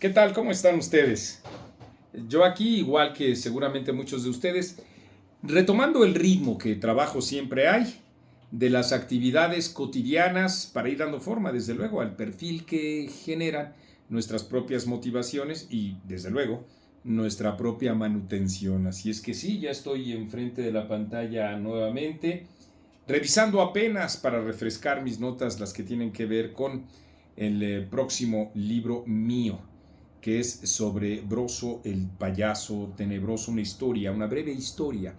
¿Qué tal? ¿Cómo están ustedes? Yo aquí, igual que seguramente muchos de ustedes, retomando el ritmo que trabajo siempre hay de las actividades cotidianas para ir dando forma, desde luego, al perfil que generan nuestras propias motivaciones y, desde luego, nuestra propia manutención. Así es que sí, ya estoy enfrente de la pantalla nuevamente, revisando apenas para refrescar mis notas, las que tienen que ver con el próximo libro mío, que es sobre Broso el payaso tenebroso, una breve historia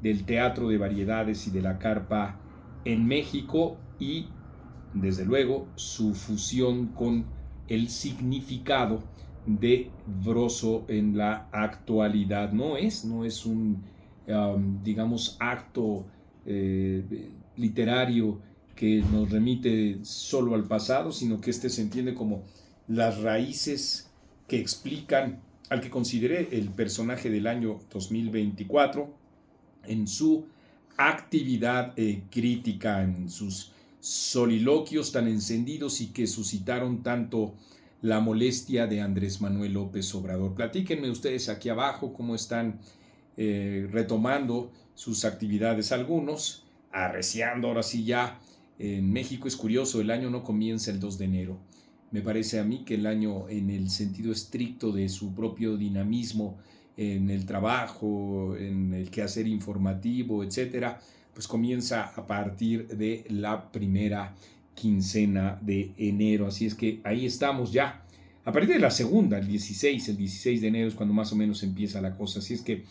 del teatro de variedades y de la carpa en México y, desde luego, su fusión con el significado de Broso en la actualidad. No es un, digamos, acto literario que nos remite solo al pasado, sino que este se entiende como las raíces que explican al que consideré el personaje del año 2024 en su actividad crítica, en sus soliloquios tan encendidos y que suscitaron tanto la molestia de Andrés Manuel López Obrador. Platíquenme ustedes aquí abajo cómo están retomando sus actividades algunos, arreciando ahora sí ya. En México es curioso, el año no comienza el 2 de enero. Me parece a mí que el año, en el sentido estricto de su propio dinamismo, en el trabajo, en el quehacer informativo, etcétera, pues comienza a partir de la primera quincena de enero. Así es que ahí estamos ya. A partir de la segunda, el 16 de enero es cuando más o menos empieza la cosa. Así es que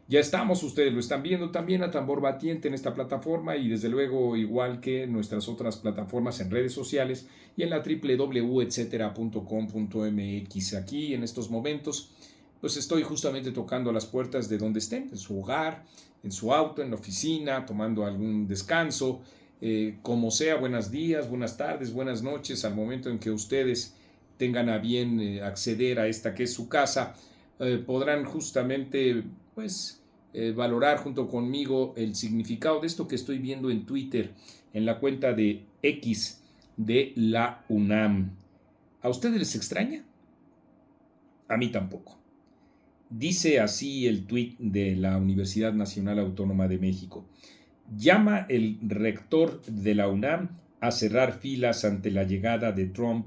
ya estamos, ustedes lo están viendo también a tambor batiente en esta plataforma y desde luego igual que nuestras otras plataformas en redes sociales y en la www.etcetera.com.mx. Aquí en estos momentos pues estoy justamente tocando las puertas de donde estén, en su hogar, en su auto, en la oficina, tomando algún descanso, como sea. Buenos días, buenas tardes, buenas noches, al momento en que ustedes tengan a bien acceder a esta que es su casa, podrán justamente pues valorar junto conmigo el significado de esto que estoy viendo en Twitter, en la cuenta de X de la UNAM. ¿A ustedes les extraña? A mí tampoco. Dice así el tuit de la Universidad Nacional Autónoma de México. Llama el rector de la UNAM a cerrar filas ante la llegada de Trump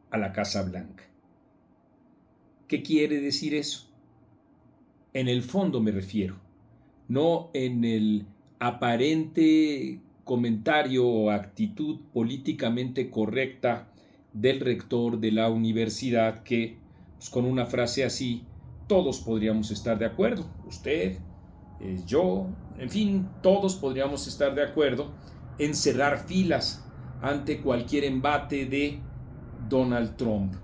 a la Casa Blanca. ¿Qué quiere decir eso? En el fondo me refiero, no en el aparente comentario o actitud políticamente correcta del rector de la universidad que, pues, con una frase así, todos podríamos estar de acuerdo. Usted, yo, en fin, todos podríamos estar de acuerdo en cerrar filas ante cualquier embate de Donald Trump.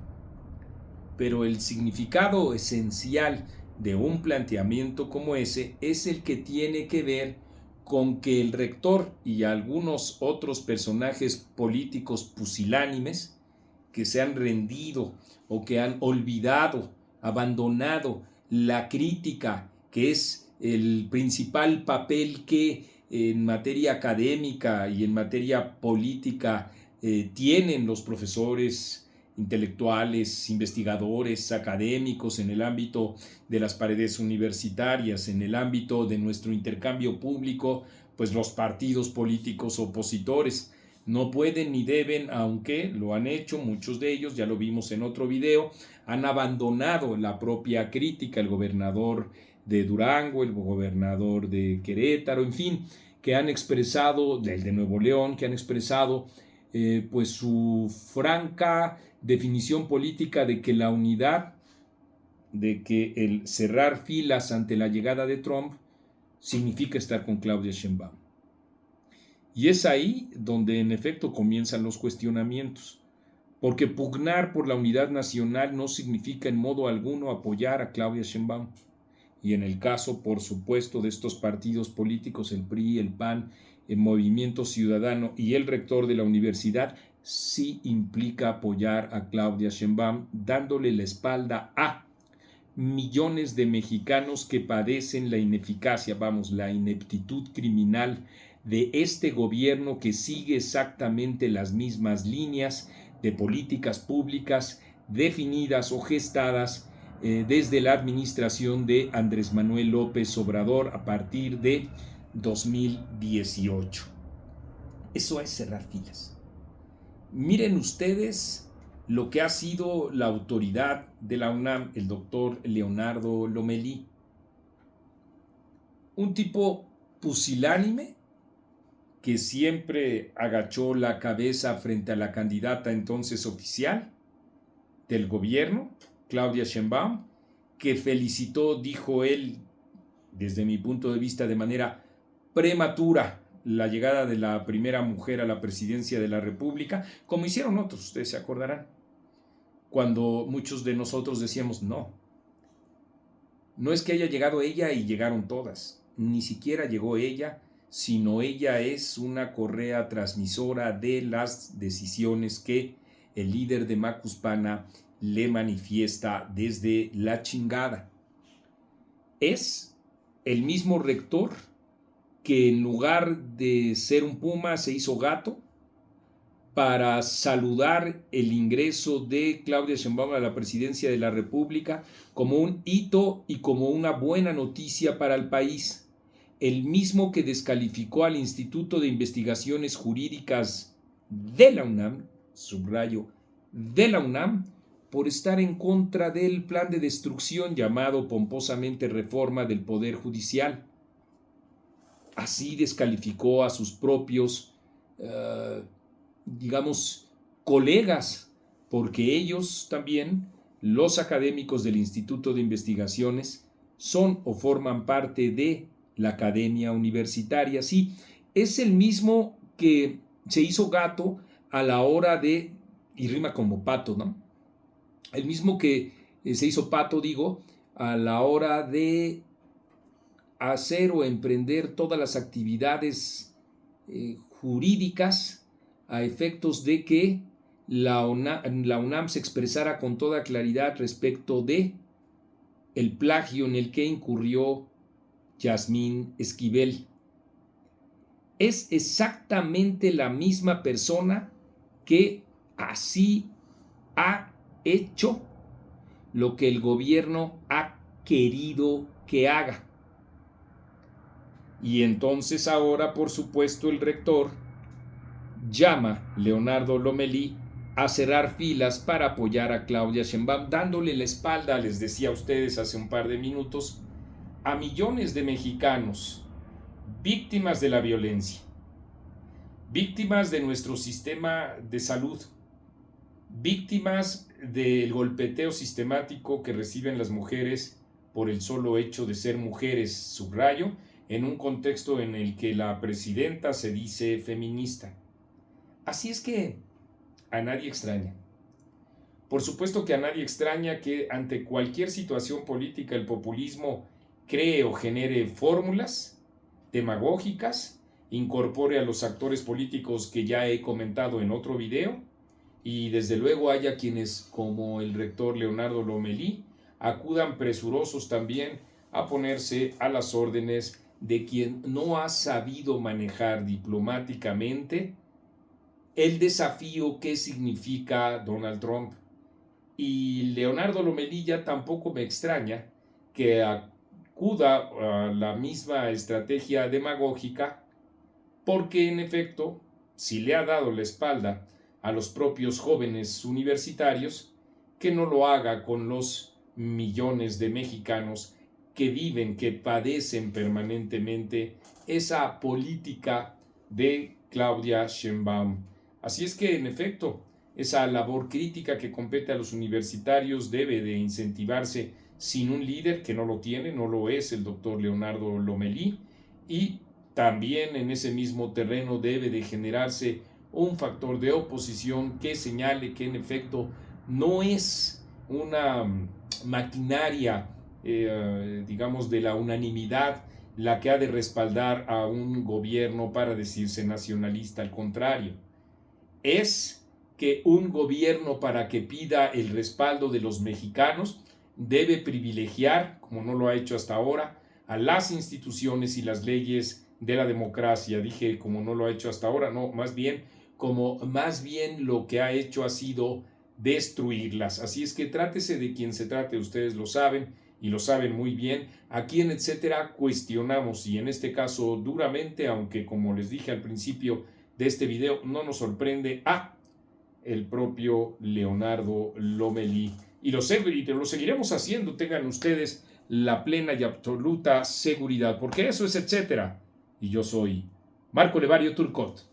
Pero el significado esencial de un planteamiento como ese es el que tiene que ver con que el rector y algunos otros personajes políticos pusilánimes que se han rendido o que han olvidado, abandonado la crítica, que es el principal papel que en materia académica y en materia política tienen los profesores, intelectuales, investigadores, académicos en el ámbito de las paredes universitarias, en el ámbito de nuestro intercambio público, pues los partidos políticos opositores. No pueden ni deben, aunque lo han hecho, muchos de ellos, ya lo vimos en otro video, han abandonado la propia crítica, el gobernador de Durango, el gobernador de Querétaro, en fin, que han expresado, el de Nuevo León, que han expresado pues su franca definición política de que la unidad, de que el cerrar filas ante la llegada de Trump significa estar con Claudia Sheinbaum. Y es ahí donde en efecto comienzan los cuestionamientos, porque pugnar por la unidad nacional no significa en modo alguno apoyar a Claudia Sheinbaum. Y en el caso, por supuesto, de estos partidos políticos, el PRI, el PAN, el Movimiento Ciudadano y el rector de la universidad, sí implica apoyar a Claudia Sheinbaum, dándole la espalda a millones de mexicanos que padecen la ineficacia, la ineptitud criminal de este gobierno que sigue exactamente las mismas líneas de políticas públicas definidas o gestadas desde la administración de Andrés Manuel López Obrador a partir de 2018. Eso es cerrar filas. Miren ustedes lo que ha sido la autoridad de la UNAM, el doctor Leonardo Lomelí. Un tipo pusilánime que siempre agachó la cabeza frente a la candidata entonces oficial del gobierno, Claudia Sheinbaum, que felicitó, dijo él, desde mi punto de vista, de manera prematura la llegada de la primera mujer a la presidencia de la República, como hicieron otros, ustedes se acordarán, cuando muchos de nosotros decíamos no es que haya llegado ella y llegaron todas, ni siquiera llegó ella, sino ella es una correa transmisora de las decisiones que el líder de Macuspana le manifiesta desde la chingada. Es el mismo rector que en lugar de ser un puma se hizo gato para saludar el ingreso de Claudia Sheinbaum a la presidencia de la República como un hito y como una buena noticia para el país. El mismo que descalificó al Instituto de Investigaciones Jurídicas de la UNAM, subrayo, de la UNAM, por estar en contra del plan de destrucción llamado pomposamente Reforma del Poder Judicial. Así descalificó a sus propios, colegas, porque ellos también, los académicos del Instituto de Investigaciones, son o forman parte de la academia universitaria. Sí, es el mismo que se hizo gato a la hora de, y rima como pato, ¿no? El mismo que se hizo pato, a la hora de hacer o emprender todas las actividades jurídicas a efectos de que la UNAM se expresara con toda claridad respecto de el plagio en el que incurrió Yasmín Esquivel. Es exactamente la misma persona que así ha hecho lo que el gobierno ha querido que haga. Y entonces ahora, por supuesto, el rector llama Leonardo Lomelí a cerrar filas para apoyar a Claudia Sheinbaum, dándole la espalda, les decía a ustedes hace un par de minutos, a millones de mexicanos víctimas de la violencia, víctimas de nuestro sistema de salud, víctimas del golpeteo sistemático que reciben las mujeres por el solo hecho de ser mujeres, subrayo, en un contexto en el que la presidenta se dice feminista. Así es que a nadie extraña. Por supuesto que a nadie extraña que ante cualquier situación política el populismo cree o genere fórmulas demagógicas, incorpore a los actores políticos que ya he comentado en otro video, y desde luego haya quienes, como el rector Leonardo Lomelí, acudan presurosos también a ponerse a las órdenes de quien no ha sabido manejar diplomáticamente el desafío que significa Donald Trump. Y Leonardo Lomelí ya tampoco me extraña que acuda a la misma estrategia demagógica, porque en efecto, si le ha dado la espalda a los propios jóvenes universitarios, que no lo haga con los millones de mexicanos que viven, que padecen permanentemente esa política de Claudia Sheinbaum. Así es que, en efecto, esa labor crítica que compete a los universitarios debe de incentivarse sin un líder que no lo tiene, no lo es el doctor Leonardo Lomelí, y también en ese mismo terreno debe de generarse un factor de oposición que señale que en efecto no es una maquinaria, de la unanimidad la que ha de respaldar a un gobierno para decirse nacionalista. Al contrario, es que un gobierno, para que pida el respaldo de los mexicanos, debe privilegiar, como no lo ha hecho hasta ahora, a las instituciones y las leyes de la democracia. Dije como no lo ha hecho hasta ahora, no, más bien lo que ha hecho ha sido destruirlas. Así es que trátese de quien se trate, ustedes lo saben y lo saben muy bien. Aquí en Etcétera cuestionamos, y en este caso duramente, aunque como les dije al principio de este video, no nos sorprende a el propio Leonardo Lomelí. Y lo seguiremos haciendo, tengan ustedes la plena y absoluta seguridad, porque eso es Etcétera. Y yo soy Marco Levario Turcot.